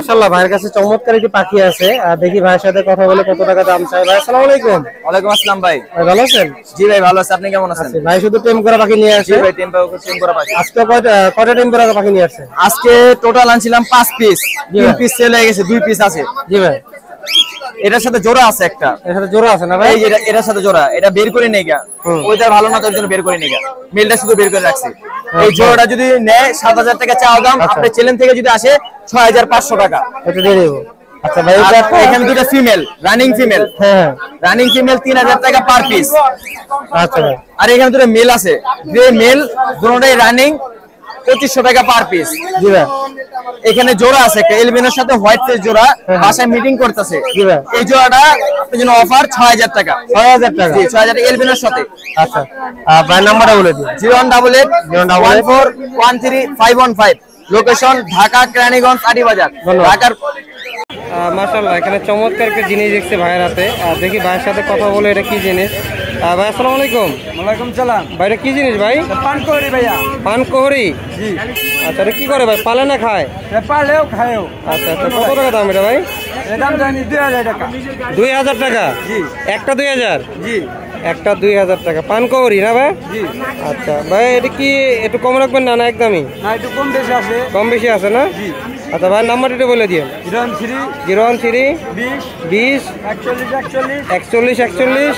মাশাআল্লাহ ভাইয়ের কাছে চমৎকার একটি পাখি আছে, দেখি ভাইয়ের সাথে কথা বলে কত টাকা দাম চাই। ভাই আসসালামু আলাইকুম। ওয়ালাইকুম আসসালাম ভাই। ভালো আছেন? জি ভাই ভালো আছি, আপনি কেমন আছেন? ভাই শুধু টেম করা পাখি নিয়ে আসে? জি ভাই টেম করা পাখি। আজকে কয়টা টেম করা পাখি নিয়ে আসছে? আজকে টোটাল আনছিলাম 5 পিস, 3 পিস সেল হয়ে গেছে, 2 পিস আছে। জি ভাই। এটার সাথে জোড়া আছে একটা। এর সাথে জোড়া আছে না ভাই? এই যে এটার সাথে জোড়া, এটা বের করে নেই গা। ওইটার ভালো না, তার জন্য বের করে নেই গা। মেলটা শুধু বের করে রাখছি। এই জোড়াটা যদি নেয় 7000 টাকা চাওয়া দাম, আপনি চ্যালেঞ্জ থেকে যদি আসে 6500 টাকা। এটা দিয়ে দেব। আচ্ছা ভাই, এখানে দুটো ফিমেল, রানিং ফিমেল। হ্যাঁ রানিং ফিমেল 3000 টাকা পার পিস। আচ্ছা ভাই। আর এখানে দুটো মেল আছে, গ্রে মেল, দুটোটাই রানিং, 2500 টাকা পার পিস। জি ভাই। এখানে জোড়া আছে একটা এলবিনোর সাথে হোয়াইট ফেস জোড়া, বাসায় মিটিং করতেছে। জি ভাই। এই জোড়াটা আপনার জন্য অফার 6000 টাকা। 6000 টাকা? জি 6000 এলবিনোর সাথে। আচ্ছা ভাই নাম্বারটা বলে দিন। 018 1414515। লোকেশন ঢাকা কেরানীগঞ্জ আড়িবাজার। ঢাকার। মাশাআল্লাহ এখানে চমৎকার একটা জিনিস দেখছি ভাইয়ের হাতে, দেখি ভাইয়ের সাথে কথা বলে এটা কি জিনিস। ভাই আসসালামু আলাইকুম। ওয়ালাইকুম সালাম। ভাই এটা কি জিনিস ভাই? পানকোহরি ভাইয়া। পানকোহরি? জি। আচ্ছা এটা কি করে ভাই, পালে না খায়? পালেও খায়ও। আচ্ছা আচ্ছা, কত টাকা দাম এটা ভাই? এর দাম জানি 2000 টাকা। 2000 টাকা? জি। একটা 2000? জি। একটা 2000 টাকা পানকোহরি না ভাই? জি। আচ্ছা ভাই এটা কি একটু কম রাখবেন না? না একদমই না, একটু কম বেশি আছে। কম বেশি আছে না? জি। আচ্ছা ভাই নাম্বারটা একটু বলে দিন। 013 013 20 20 41 41 41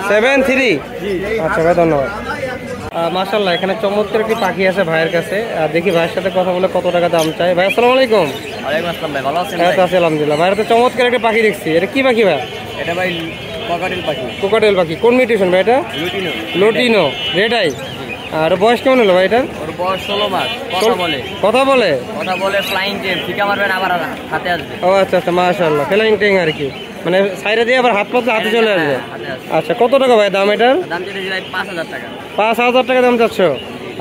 73। আচ্ছা ভাই ধন্যবাদ। মাশাআল্লাহ এখানে চমৎকার একটি পাখি আছে ভাইয়ের কাছে, দেখি ভাইয়ের সাথে কথা বলে কত টাকা দাম চাই। ভাই আসসালামু আলাইকুম। ওয়ালাইকুম আসসালাম ভাই, ভালো আছেন? হ্যাঁ আছি আলহামদুলিল্লাহ। ভাইয়ের তো চমৎকার একটা পাখি দেখছি, এটা কি পাখি ভাই? এটা ভাই কোকাটেল পাখি। কোকাটেল পাখি কোন মিউটেশন ভাই এটা? লুটিনো। Lutino red eye. আর বয়স কেমন হলো ভাই এটার? ওর বয়স 16 মাস। কথা বলে ফ্লাইং টেম, ফিকা মারবেন আবার হাতে আসবে। ও আচ্ছা আচ্ছা মাশাআল্লাহ, ফ্লাইং টেং আর কি, মানে সাইডে দিয়ে আবার হাত পাতলে হাতে চলে আসবে। আচ্ছা কত টাকা ভাই দাম এটার? দাম চাইছি ভাই 5000 টাকা। 5000 টাকা দাম চাচ্ছ?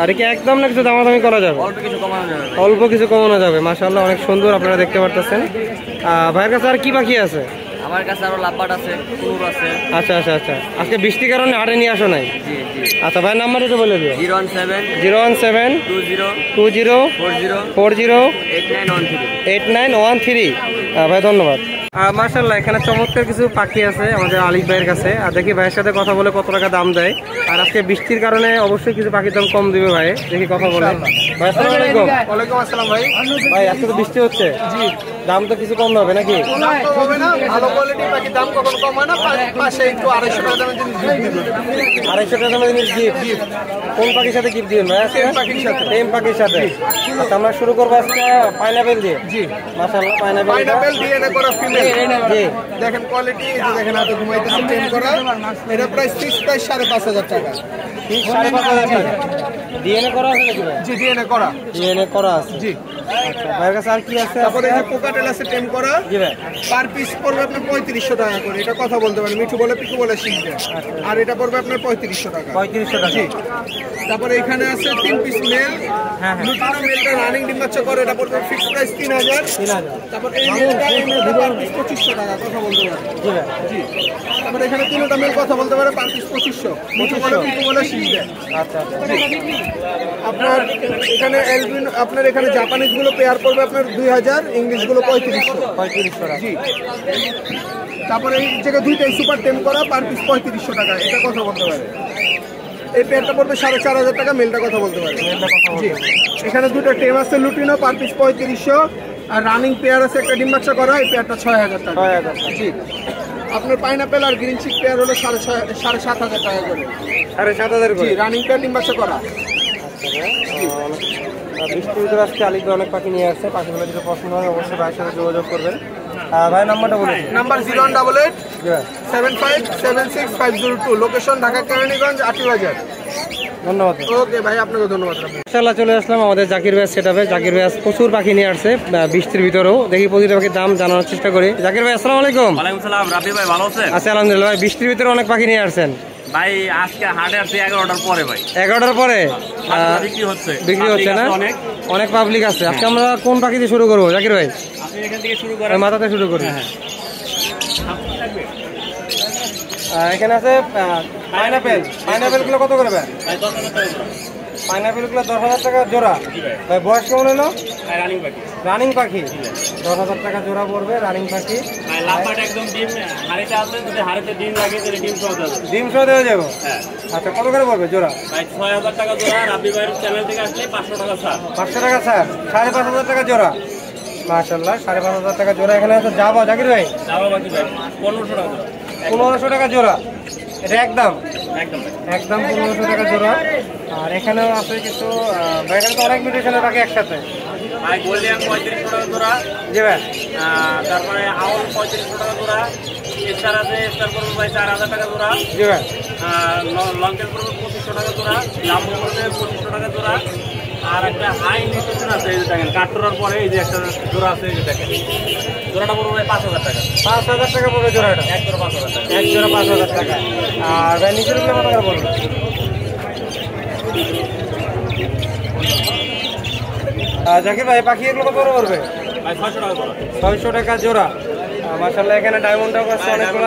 আর কি একদম না কিছু দামাদামি করা যাবে? অল্প কিছু কমানো যাবে। অল্প কিছু কমানো যাবে। মাশাআল্লাহ অনেক সুন্দর, আপনারা দেখতে পারতেছেন। ভাইয়ের কাছে আর কি পাখি আছে? আমার কাছে আরো লাভবাট আছে, কুকুর আছে। আচ্ছা আচ্ছা আচ্ছা, আজকে বৃষ্টির কারণে হাটে নিয়ে আসো নাই? জি জি। আচ্ছা ভাই নাম্বার একটু বলে দিও। 017 20 40 40 8913। 8913। ভাই ধন্যবাদ। মাশাআল্লাহ এখানে চমৎকার কিছু পাখি আছে আমাদের আলিফ ভাইয়ের কাছে, আর দেখি ভাইয়ের সাথে কথা বলে কত টাকা দাম দেয়। আর আজকে বৃষ্টির কারণে অবশ্যই কিছু পাখির দাম কম দিবে ভাই, দেখি কথা বলে। ভাই আসসালামু আলাইকুম। ওয়ালাইকুম আসসালাম ভাই। ভাই আজকে তো বৃষ্টি হচ্ছে, জি দাম তো কিছু কম হবে নাকি? হবে না, ভালো কোয়ালিটির পাখি দাম কখন কম হয় না। পাশে একটু 250 টাকা দামের জিনিস গিফট দিবেন। 250 টাকা দামের জিনিস গিফট? কোন পাখির সাথে গিফট দিবেন ভাই? টেম পাখির সাথে। টেম পাখির সাথে। আচ্ছা আমরা শুরু করবো আজকে পাইনাপেল দিয়ে। জি। মাশাআল্লাহ পাইনাপেল ডিএনএ করা ফিমেল। জি। দেখেন কোয়ালিটি, এই যে দেখেন হাতে ঘুমাইতেছে টেম করা। এটা প্রাইস ফিক্স প্রাইস 5500 টাকা। ঠিক 5500 টাকা। ডিএনএ করা আছে নাকি ভাই? জি ডিএনএ করা। ডিএনএ করা আছে। জি। আচ্ছা ভাইয়ের কাছে আর কি আছে? তারপরে এই যে কোকাটেল আছে টেম করা। জি ভাই। পার পিস পড়বে আপনার 3500 টাকা করে। এটা কথা বলতে পারেন, মিঠু বলে পিকু বলে শিখবে। আর এটা পড়বে আপনার 3500 টাকা। 3500 টাকা। জি। তারপরে এখানে আছে 3 পিস মেল। হ্যাঁ। লুটিনো মেলটা রানিং ডিম বাচ্চা করে, এটা পড়বে ফিক্স প্রাইস 3000। 3000। তারপর এই মেলটা পার পিস 2500 টাকা। কথা বলতে পারেন। জি ভাই। জি। তারপরে এখানে তিনটা মেল কথা বলতে পারে, পার পিস 2500। মিঠু বলে পিকু বলে শিখবে। আচ্ছা আচ্ছা। আপনার এখানে এলবিন, আপনার এখানে জাপানিজ গুলো পেয়ার পড়বে আপনার 2000, ইংলিশ গুলো 3500। 3500 টাকা। জি। তারপরে এই জায়গায় দুইটাই সুপার টেম করা, পার পিস 3500 টাকা। এটা কথা বলতে পারে। এই পেয়ারটা পড়বে 4500 টাকা, মেলটা কথা বলতে পারে। জি। এখানে দুটো টেম আছে লুটিনো, পার পিস 3500। আর রানিং পেয়ার আছে একটা ডিম বাচ্চা করা, এই পেয়ারটা 6000 টাকা। 6000। জি। আপনার পাইনাপেল আর গ্রিন চিক পেয়ার হলো 7500 টাকা করে। 7500 জি, করে। রানিং পেয়ার ডিম বাচ্চা করা। বৃষ্টির ভিতরে আজকে আলিফ অনেক পাখি নিয়ে আসছে, পাখিগুলো যদি পছন্দ হয় অবশ্যই ভাইয়ের সাথে যোগাযোগ করবেন। ভাই নাম্বারটা বলে দিন। Number 0188 7576 location Dhaka Keraniganj Atibazar. ধন্যবাদ। ওকে ভাই, আপনাকে ধন্যবাদ। ইনশাআল্লাহ চলে আসলাম আমাদের জাকির ভাই সেটআপে। জাকির ভাই প্রচুর পাখি নিয়ে আসছে বৃষ্টির ভিতরেও, দেখি প্রতিটা পাখির দাম জানানোর চেষ্টা করি। জাকির ভাই আসসালামু আলাইকুম। ওয়ালাইকুম সালাম। রাবি ভাই ভালো আছেন? আচ্ছা আলহামদুলিল্লাহ। ভাই বৃষ্টির ভিতরে অনেক পাখি নিয়ে আসছেন ভাই। আজকে হাটে আসছে 11টার পরে ভাই। 11টার পরে বিক্রি হচ্ছে না? অনেক পাবলিক আছে। আজকে আমরা কোন পাখি দিয়ে শুরু করবো জাকির ভাই? আপনি এখান থেকে শুরু করেন। মাথাতে শুরু করি। এখানে আছে পাইনাপেল। পাইনাপেল গুলো কত করে ভাই? পাইনাপেল গুলো 10,000 টাকা জোড়া। ভাই বয়স কেমন হলো? রানিং পাখি। রানিং পাখি 10,000 টাকা জোড়া পড়বে, রানিং পাখি। লাভবাট একদম ডিম হাড়িতে আছে, যদি হাড়িতে ডিম লাগে তাহলে ডিম সহ দেবে। ডিম সহ দেওয়া যাবে? হ্যাঁ। আচ্ছা, কত করে পড়বে জোড়া? ভাই 6,000 টাকা জোড়া। রাব্বি ভাইয়ের চ্যানেল থেকে আসলে 500 টাকা ছাড়। 500 টাকা স্যার, 5,500 টাকা জোড়া। মাশাআল্লাহ, 5,500 টাকা জোড়া। এখানে আছে যাবা জাকির ভাই, যাওয়া বাকি ভাই 1500 টাকা জোড়া। 1500 টাকা জোড়া। এটা একদম একদম ভাই। একদম 1500 টাকা জোড়া। আর এখানেও আছে কিছু, এখানে তো অনেক মিউটেশনের পাখি একসাথে। ভাই গোল্ডিয়ান 3500 টাকা জোড়া। জি ভাই। তারপরে আউল 3500 টাকা জোড়া। স্টার আছে, স্টার পড়বে ভাই 4000 টাকা জোড়া। জি ভাই। লঙ্কের পড়বে 2500 টাকা জোড়া। লাম্বো পড়বে 2500 টাকা জোড়া। আর একটা হাই নিউট্রিশন আছে, এই যে দেখেন কাটরার পরে এই যে একটা জোড়া আছে, এই যে দেখেন জোড়াটা পড়বে ভাই 5000 টাকা। 5,000 টাকা পড়বে জোড়াটা। এক জোড়া 5000 টাকা। এক জোড়া 5,000 টাকা। আর ভাই নিচের গুলো কত করে পড়বে? জাকির ভাই, পাখি এগুলো কত করে পড়বে? ভাই 600 টাকা জোড়া। 600 টাকা জোড়া। মাশাআল্লাহ, এখানে ডায়মন্ডটাও আছে অনেকগুলো।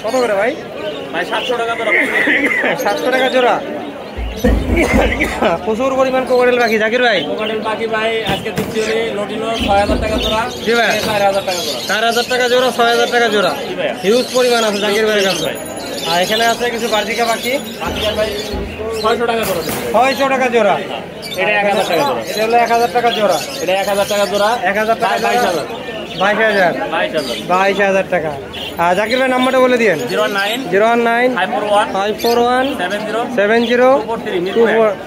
কত করে ভাই? ভাই 700 টাকা জোড়া। 700 টাকা জোড়া। প্রচুর পরিমাণ কোকাটেল পাখি জাকির ভাই। কোকাটেল পাখি ভাই আজকে দিচ্ছি হলে লটিনো 6000 টাকা জোড়া। জি ভাই। 4000 টাকা জোড়া। 4,000 টাকা জোড়া, 6,000 টাকা জোড়া। জি ভাই। হিউজ পরিমাণ আছে জাকির ভাইয়ের কাছে। আর এখানে আছে কিছু বার্জিকা পাখি। পাখি ভাই 600 টাকা জোড়া। 600 টাকা জোড়া। এটা 1000 টাকা জোড়া। এটা হলো 1,000 টাকা জোড়া। এটা 1000 টাকা জোড়া। 1,000 টাকা জোড়া। 22,000। 22,000। 22,000 টাকা। আর জাকির ভাই নাম্বারটা বলে দিন। 09 019 541 541 70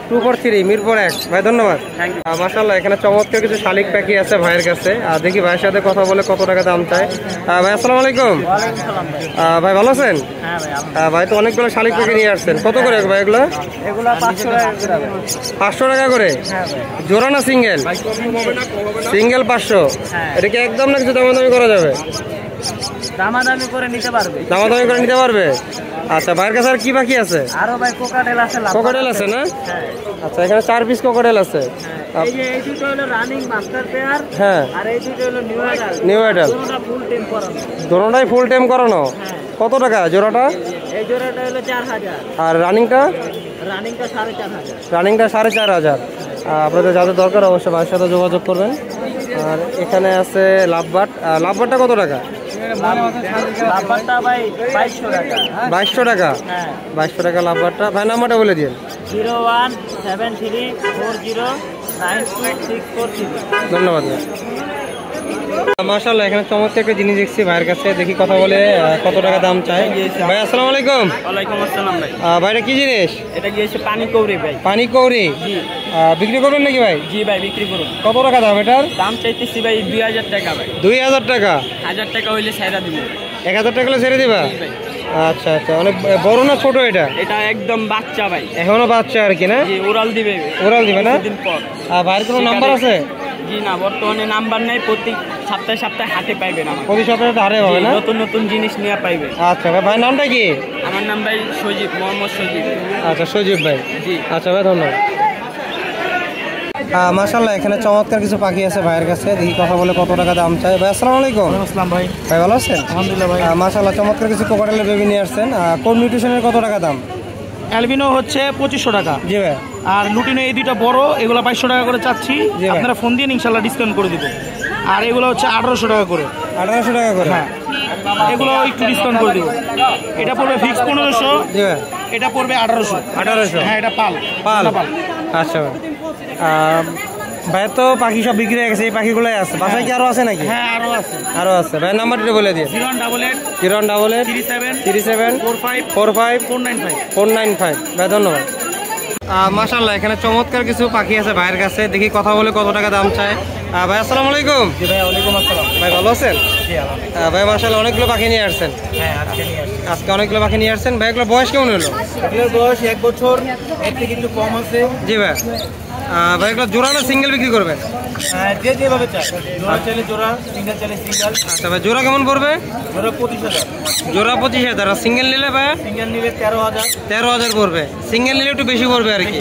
243 মিরপুর 1। ভাই ধন্যবাদ। Thank you. মাশাআল্লাহ, এখানে চমৎকার কিছু শালিক পাখি আছে ভাইয়ের কাছে। আর দেখি ভাইয়ের সাথে কথা বলে কত টাকা দাম চায়। ভাই আসসালামু আলাইকুম। ওয়ালাইকুম সালাম ভাই। ভাই ভালো আছেন? হ্যাঁ ভাই। ভাই তো অনেকগুলো শালিক পাখি নিয়ে আসছেন, কত করে ভাই এগুলো? এগুলা 500 টাকা জোড়া। 500 টাকা করে হ্যাঁ ভাই। জোড়া না সিঙ্গেল? সিঙ্গেল 500। হ্যাঁ। এটা কি একদম না কিছু দামাদামি করা যাবে? দামাদামি করে নিতে পারবে। দামাদামি করে নিতে পারবে? আচ্ছা, ভাইয়ের কাছে আর কি পাখি আছে? আরো ভাই কোকাটেল আছে। কোকাটেল আছে না? হ্যাঁ। আচ্ছা, এখানে 4 পিস কোকাটেল আছে। এই যে এই দুটো হলো রানিং মাস্টার পেয়ার। হ্যাঁ। আর এই দুটো হলো নিউ অ্যাডাল। New adult. দুটোটা ফুল টেম করানো। দোনোটাই ফুল টাইম করানো। হ্যাঁ। কত টাকা জোড়াটা? এই জোড়াটা হলো 4000। আর রানিংটা? রানিংটা 4500। রানিংটা 4,500। আপনাদের যাদের দরকার অবশ্যই ভাইয়ের সাথে যোগাযোগ করবেন। আর এখানে আছে লাভবাট। লাভবাটটা কত টাকা? লাভবারটা ভাই 2200 টাকা। 2200 টাকা। হ্যাঁ। 2200 টাকা লাভবাটটা। ভাই নাম্বারটা বলে দিন। 01734092643। ধন্যবাদ ভাই। মাশাআল্লাহ, এখানে চমৎকার একটা জিনিস দেখছি ভাইয়ের কাছে, দেখি কথা বলে কত টাকা দাম চাই। ভাই আসসালামু আলাইকুম। ওয়ালাইকুম আসসালাম ভাই। ভাইটা কি জিনিস? এটা গিয়েছে পানি কৌড়ি ভাই। পানি কৌড়ি। জি। বিক্রি করবেন নাকি ভাই? জি ভাই, বিক্রি করুন। কত টাকা দাম এটার? দাম চাইতেছি ভাই 2000 টাকা ভাই। 2,000 টাকা। 1000 টাকা হইলে ছাইরা দিব। 1,000 টাকা হলে ছেড়ে দিবা? জি ভাই। আচ্ছা আচ্ছা, অনেক বড় না ছোট এটা? এটা একদম বাচ্চা ভাই। এখনো বাচ্চা আর কি না? জি, ওরাল দিবে। ওরাল দিবে না? দিন পর। আর ভাইয়ের কোনো নাম্বার আছে? জি না, বর্তমানে নাম্বার নাই। প্রতি সপ্তাহে হাটে পাইবেন আমাকে। প্রতি সপ্তাহে ধারে পাবে না? নতুন নতুন জিনিস নিয়ে পাইবে। আচ্ছা ভাই, ভাইয়ের নামটা কি? আমার নাম ভাই সজীব, মোহাম্মদ সজীব। আচ্ছা, সজীব ভাই। জি। আচ্ছা ভাই, ধন্যবাদ। মাশাআল্লাহ, এখানে চমৎকার কিছু পাখি আছে ভাইয়ের কাছে, দেখি কথা বলে কত টাকা দাম চাই। ভাই আসসালামু আলাইকুম। আসসালাম ভাই। ভাই ভালো আছেন? আলহামদুলিল্লাহ ভাই। মাশাআল্লাহ, চমৎকার কিছু কোকাটেলের বেবি নিয়ে আসছেন। কোন নিউট্রিশনের কত টাকা দাম? অ্যালবিনো হচ্ছে 2500 টাকা। জি ভাই। আর লুটিনো এই দুইটা বড়, এগুলো 2200 টাকা করে চাচ্ছি। জি ভাই। আপনারা ফোন দিয়ে ইনশাল্লাহ ডিসকাউন্ট করে দিব। আর এগুলো হচ্ছে 1800 টাকা করে। 1800 টাকা করে। হ্যাঁ, এগুলো একটু ডিসকাউন্ট করে দিব। এটা পড়বে ফিক্স 1500। জি ভাই। এটা পড়বে 1800। 1800। হ্যাঁ, এটা পাল। পাল। এটা পাল। আচ্ছা ভাই। ভাইয়ের তো পাখি সব বিক্রি হয়ে গেছে, এই পাখিগুলোই আছে। বাসায় কি আরো আছে নাকি? হ্যাঁ, আরো আছে। আরো আছে। ভাইয়ের নাম্বারটা বলে দিন। 018 088 37 37 45 45 495। 495। ভাই ধন্যবাদ। মাশাআল্লাহ, এখানে চমৎকার কিছু পাখি আছে ভাইয়ের কাছে, দেখি কথা বলে কত টাকা দাম চায়। ভাই আসসালামু আলাইকুম। জি ভাই, ওয়ালাইকুম আসসালাম। ভাই ভালো আছেন? জি আলহামদুলিল্লাহ। ভাই মাশাআল্লাহ, অনেকগুলো পাখি নিয়ে আসছেন। হ্যাঁ, আজকে নিয়ে আসছি। আজকে অনেকগুলো পাখি নিয়ে আসছেন। ভাই এগুলো বয়স কেমন হলো? এগুলোর বয়স 1 বছর, এর থেকে একটু কম আছে। জি ভাই। ভাই এগুলো জোড়া না সিঙ্গেল বিক্রি করবেন? যে যেভাবে চায়, জোড়া চাইলে জোড়া, সিঙ্গেল চাইলে সিঙ্গেল। আচ্ছা ভাই, জোড়া কেমন পড়বে? জোড়া 25,000। জোড়া 25,000। আর সিঙ্গেল নিলে ভাই? সিঙ্গেল নিলে 13,000। 13,000 পড়বে। সিঙ্গেল নিলে একটু বেশি পড়বে আর কি।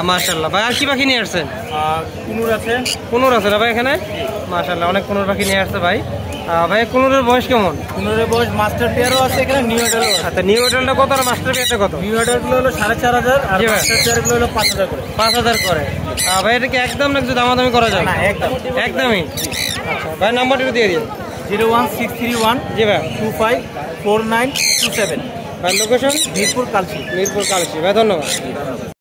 মাশাআল্লাহ। ভাই আর কি পাখি নিয়ে আসছেন? আর কুনুর আছে। কোনোর আছে না ভাই এখানে? মাশাআল্লাহ অনেক কোনোর পাখি নিয়ে আসছে ভাই। ভাই কোনোর বয়স কেমন? কোনোর বয়স মাস্টার পেয়ারও আছে, এখানে নিউ এডালও আছে। আচ্ছা নিউ এডালটা কত আর মাস্টার পেয়ারটা কত? নিউ এডালগুলো হলো 4,500 আর জি ভাই। মাস্টার পেয়ারগুলো হলো 5,000 করে। 5,000 করে। ভাই এটা কি একদম না কিছু দামাদামি করা যায়? না একদম একদমই। আচ্ছা ভাই নাম্বারটা দিয়ে দিন। 01631 জি ভাই। 254927। ভাই লোকেশন? মিরপুর কালচি। মিরপুর কালচি। ভাই ধন্যবাদ।